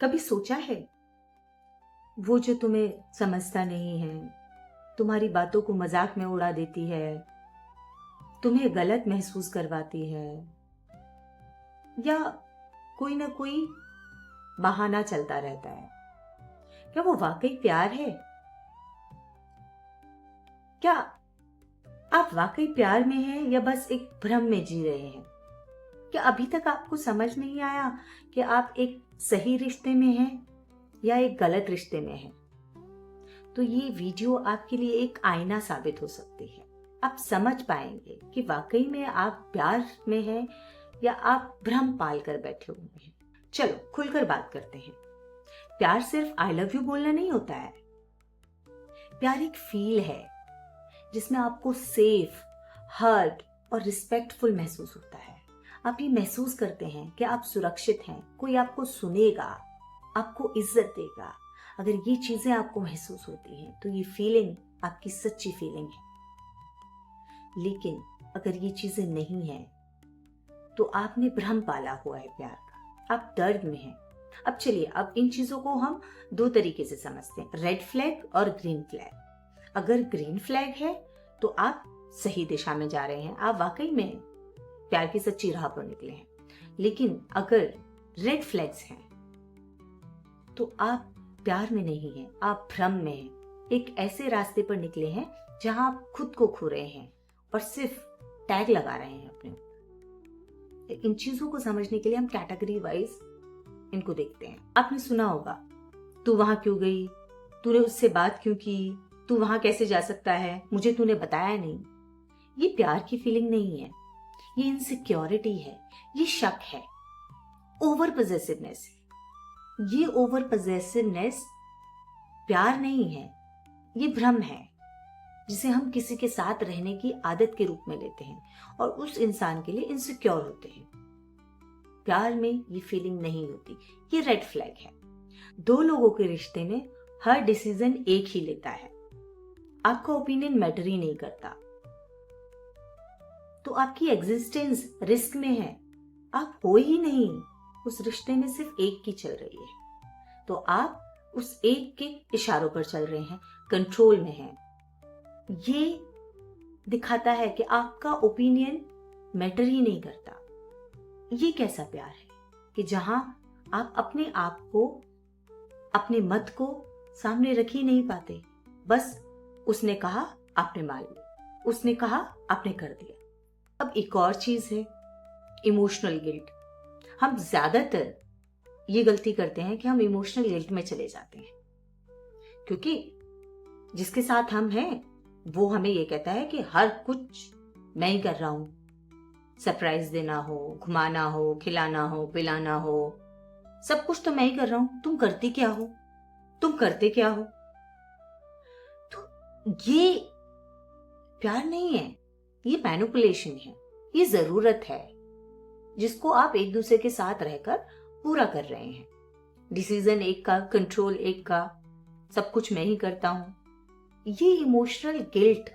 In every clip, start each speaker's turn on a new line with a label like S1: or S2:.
S1: कभी सोचा है वो जो तुम्हें समझता नहीं है, तुम्हारी बातों को मजाक में उड़ा देती है, तुम्हें गलत महसूस करवाती है, या कोई ना कोई बहाना चलता रहता है, क्या वो वाकई प्यार है? क्या आप वाकई प्यार में हैं या बस एक भ्रम में जी रहे हैं? क्या अभी तक आपको समझ नहीं आया कि आप एक सही रिश्ते में हैं या एक गलत रिश्ते में हैं? तो ये वीडियो आपके लिए एक आईना साबित हो सकती है। आप समझ पाएंगे कि वाकई में आप प्यार में हैं या आप भ्रम पाल कर बैठे हुए हैं। चलो खुलकर बात करते हैं। प्यार सिर्फ आई लव यू बोलना नहीं होता है। प्यार एक फील है जिसमें आपको सेफ, हर्ट और रिस्पेक्टफुल महसूस होता है। आप ये महसूस करते हैं कि आप सुरक्षित हैं, कोई आपको सुनेगा, आपको इज्जत देगा। अगर ये चीजें आपको महसूस होती हैं तो ये फीलिंग आपकी सच्ची फीलिंग है। लेकिन अगर ये चीजें नहीं हैं तो आपने भ्रम पाला हुआ है प्यार का, आप दर्द में हैं। अब चलिए, अब इन चीजों को हम दो तरीके से समझते हैं, रेड फ्लैग और ग्रीन फ्लैग। अगर ग्रीन फ्लैग है तो आप सही दिशा में जा रहे हैं, आप वाकई में प्यार की सच्ची राह पर निकले हैं। लेकिन अगर रेड फ्लैग्स हैं तो आप प्यार में नहीं हैं, आप भ्रम में हैं। एक ऐसे रास्ते पर निकले हैं जहां आप खुद को खो रहे हैं और सिर्फ टैग लगा रहे हैं अपने ऊपर। इन चीजों को समझने के लिए हम कैटेगरी वाइज इनको देखते हैं। आपने सुना होगा, तू वहां क्यों गई, तूने उससे बात क्यों की, तू वहां कैसे जा सकता है, मुझे तूने बताया नहीं। ये प्यार की फीलिंग नहीं है, ये इनसिक्योरिटी है, ये शक है, ओवर पॉसेसिवनेस है। ये ओवर पॉसेसिवनेस प्यार नहीं है, ये भ्रम है जिसे हम किसी के साथ रहने की आदत के रूप में लेते हैं और उस इंसान के लिए इनसिक्योर होते हैं। प्यार में ये फीलिंग नहीं होती, ये रेड फ्लैग है। दो लोगों के रिश्ते में हर डिसीजन एक ही लेता है, आपका ओपिनियन मैटर ही नहीं करता, तो आपकी एग्जिस्टेंस रिस्क में है, आप हो ही नहीं। उस रिश्ते में सिर्फ एक की चल रही है, तो आप उस एक के इशारों पर चल रहे हैं, कंट्रोल में हैं। ये दिखाता है कि आपका ओपिनियन मैटर ही नहीं करता। ये कैसा प्यार है कि जहां आप अपने आप को, अपने मत को सामने रख ही नहीं पाते। बस उसने कहा आपने मान लिया, उसने कहा आपने कर दिया। अब एक और चीज है, इमोशनल गिल्ट। हम ज्यादातर ये गलती करते हैं कि हम इमोशनल गिल्ट में चले जाते हैं, क्योंकि जिसके साथ हम हैं वो हमें ये कहता है कि हर कुछ मैं ही कर रहा हूं। सरप्राइज देना हो, घुमाना हो, खिलाना हो, पिलाना हो, सब कुछ तो मैं ही कर रहा हूं। तुम करती क्या हो, तुम करते क्या हो? तो ये प्यार नहीं है, ये मैनिपुलेशन है, ये जरूरत है जिसको आप एक दूसरे के साथ रहकर पूरा कर रहे हैं। डिसीजन एक का, कंट्रोल एक का, सब कुछ मैं ही करता हूं। ये इमोशनल गिल्ट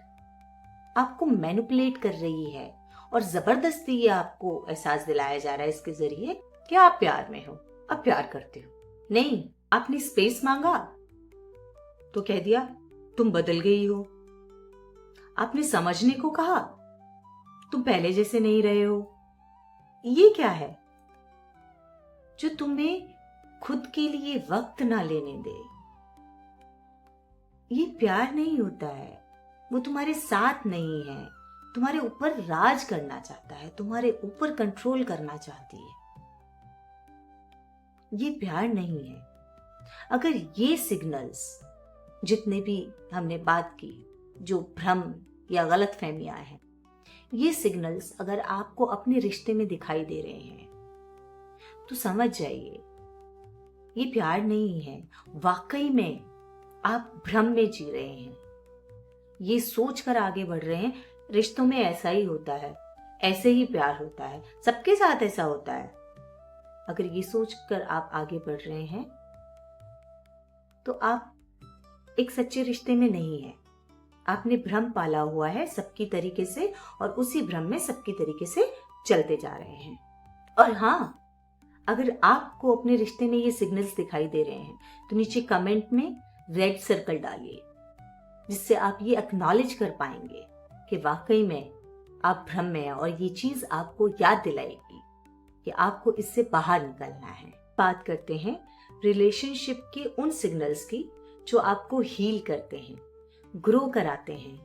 S1: आपको मैनिपुलेट कर रही है और जबरदस्ती ये आपको एहसास दिलाया जा रहा है इसके जरिए कि आप प्यार में हो, आप प्यार करते हो। नहीं, आपने स्पेस मांगा तो कह दिया तुम बदल गई हो। आपने समझने को कहा, तुम पहले जैसे नहीं रहे हो। ये क्या है जो तुम्हें खुद के लिए वक्त ना लेने दे? ये प्यार नहीं होता है, वो तुम्हारे साथ नहीं है, तुम्हारे ऊपर राज करना चाहता है, तुम्हारे ऊपर कंट्रोल करना चाहती है। ये प्यार नहीं है। अगर ये सिग्नल्स जितने भी हमने बात की, जो भ्रम या गलत फहमियां हैं, ये सिग्नल्स अगर आपको अपने रिश्ते में दिखाई दे रहे हैं तो समझ जाइए ये प्यार नहीं है। वाकई में आप भ्रम में जी रहे हैं, ये सोचकर आगे बढ़ रहे हैं रिश्तों में ऐसा ही होता है, ऐसे ही प्यार होता है, सबके साथ ऐसा होता है। अगर ये सोचकर आप आगे बढ़ रहे हैं तो आप एक सच्चे रिश्ते में नहीं है। आपने भ्रम पाला हुआ है सबकी तरीके से और उसी भ्रम में सबकी तरीके से चलते जा रहे हैं। और हाँ, अगर आपको अपने रिश्ते में ये सिग्नल्स दिखाई दे रहे हैं तो नीचे कमेंट में रेड सर्कल डालिए, जिससे आप ये एक्नॉलेज कर पाएंगे कि वाकई में आप भ्रम में हैं और ये चीज आपको याद दिलाएगी कि आपको इससे बाहर निकलना है। बात करते हैं रिलेशनशिप के उन सिग्नल्स की जो आपको हील करते हैं, ग्रो कराते हैं,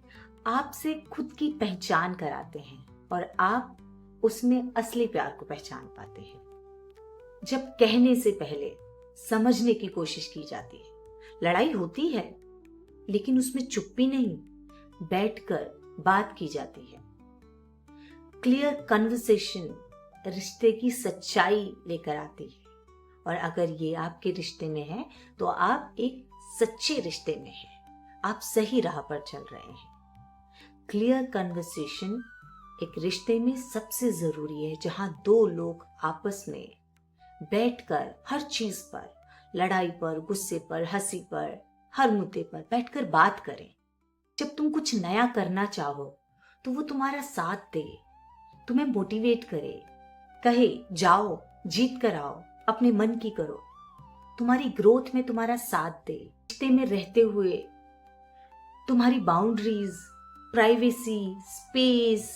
S1: आपसे खुद की पहचान कराते हैं और आप उसमें असली प्यार को पहचान पाते हैं। जब कहने से पहले समझने की कोशिश की जाती है, लड़ाई होती है लेकिन उसमें चुप्पी नहीं, बैठकर बात की जाती है। क्लियर कन्वर्सेशन रिश्ते की सच्चाई लेकर आती है और अगर ये आपके रिश्ते में है तो आप एक सच्चे रिश्ते में हैं, आप सही राह पर चल रहे हैं। क्लियर कन्वर्सेशन एक रिश्ते में सबसे जरूरी है, जहां दो लोग आपस में बैठकर हर चीज पर, लड़ाई पर, गुस्से पर, हंसी पर, हर मुद्दे पर बैठकर बात करें। जब तुम कुछ नया करना चाहो तो वो तुम्हारा साथ दे, तुम्हें मोटिवेट करे, कहे जाओ, जीत कर आओ, अपने मन की करो, तुम्हारी ग्रोथ में तुम्हारा साथ दे। रिश्ते में रहते हुए तुम्हारी बाउंड्रीज, प्राइवेसी, स्पेस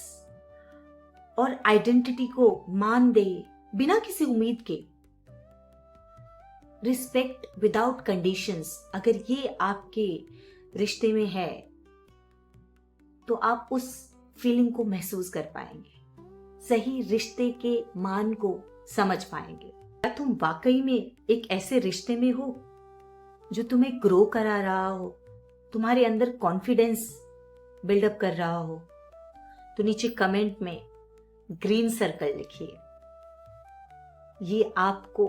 S1: और आइडेंटिटी को मान दे बिना किसी उम्मीद के। रिस्पेक्ट विदाउट कंडीशंस, अगर ये आपके रिश्ते में है तो आप उस फीलिंग को महसूस कर पाएंगे, सही रिश्ते के मान को समझ पाएंगे। क्या तुम वाकई में एक ऐसे रिश्ते में हो जो तुम्हें ग्रो करा रहा हो, तुम्हारे अंदर कॉन्फिडेंस बिल्डअप कर रहा हो? तो नीचे कमेंट में ग्रीन सर्कल लिखिए। ये आपको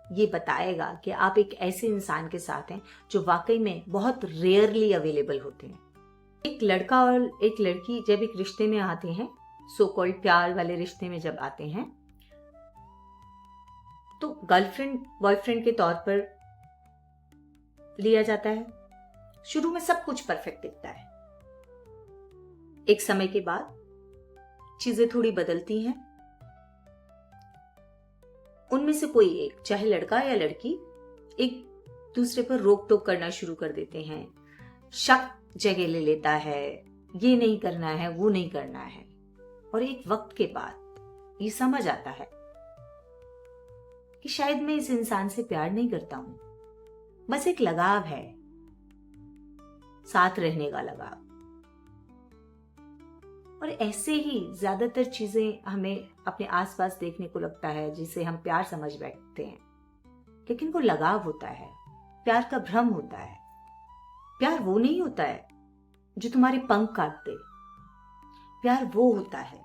S1: ये बताएगा कि आप एक ऐसे इंसान के साथ हैं जो वाकई में बहुत रेयरली अवेलेबल होते हैं। एक लड़का और एक लड़की जब एक रिश्ते में आते हैं, सो कॉल्ड प्यार वाले रिश्ते में जब आते हैं, तो गर्लफ्रेंड बॉयफ्रेंड के तौर पर लिया जाता है। शुरू में सब कुछ परफेक्ट दिखता है, एक समय के बाद चीजें थोड़ी बदलती हैं। उनमें से कोई एक, चाहे लड़का या लड़की, एक दूसरे पर रोक टोक करना शुरू कर देते हैं, शक जगह ले लेता है, ये नहीं करना है, वो नहीं करना है। और एक वक्त के बाद ये समझ आता है कि शायद मैं इस इंसान से प्यार नहीं करता हूं, बस एक लगाव है, साथ रहने का लगाव। और ऐसे ही ज्यादातर चीजें हमें अपने आसपास देखने को लगता है जिसे हम प्यार समझ बैठते हैं, लेकिन वो लगाव होता है, प्यार का भ्रम होता है। प्यार वो नहीं होता है जो तुम्हारे पंख काट दे, प्यार वो होता है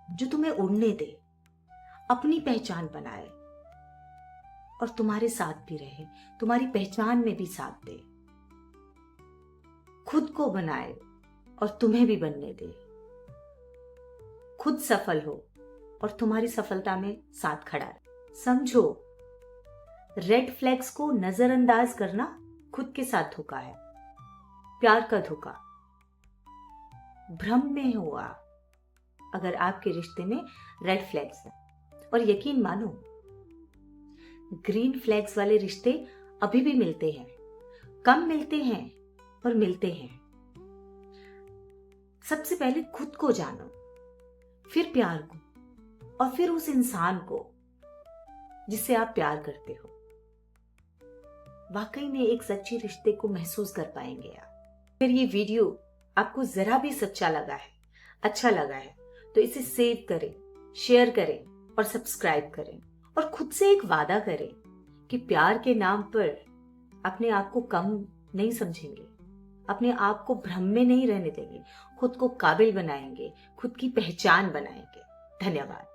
S1: जो तुम्हें उड़ने दे, अपनी पहचान बनाए और तुम्हारे साथ भी रहे, तुम्हारी पहचान में भी साथ दे, खुद को बनाए और तुम्हें भी बनने दे, खुद सफल हो और तुम्हारी सफलता में साथ खड़ा रहे। समझो, रेड फ्लैग्स को नजरअंदाज करना खुद के साथ धोखा है, प्यार का धोखा। भ्रम में हुआ अगर आपके रिश्ते में रेड फ्लैग्स हैं, और यकीन मानो ग्रीन फ्लैग्स वाले रिश्ते अभी भी मिलते हैं, कम मिलते हैं पर मिलते हैं। सबसे पहले खुद को जानो, फिर प्यार को, और फिर उस इंसान को जिससे आप प्यार करते हो। वाकई में एक सच्चे रिश्ते को महसूस कर पाएंगे आप। अगर ये वीडियो आपको जरा भी सच्चा लगा है, अच्छा लगा है, तो इसे सेव करें, शेयर करें और सब्सक्राइब करें। और खुद से एक वादा करें कि प्यार के नाम पर अपने आप को कम नहीं समझेंगे, अपने आप को भ्रम में नहीं रहने देंगे, खुद को काबिल बनाएंगे, खुद की पहचान बनाएंगे। धन्यवाद।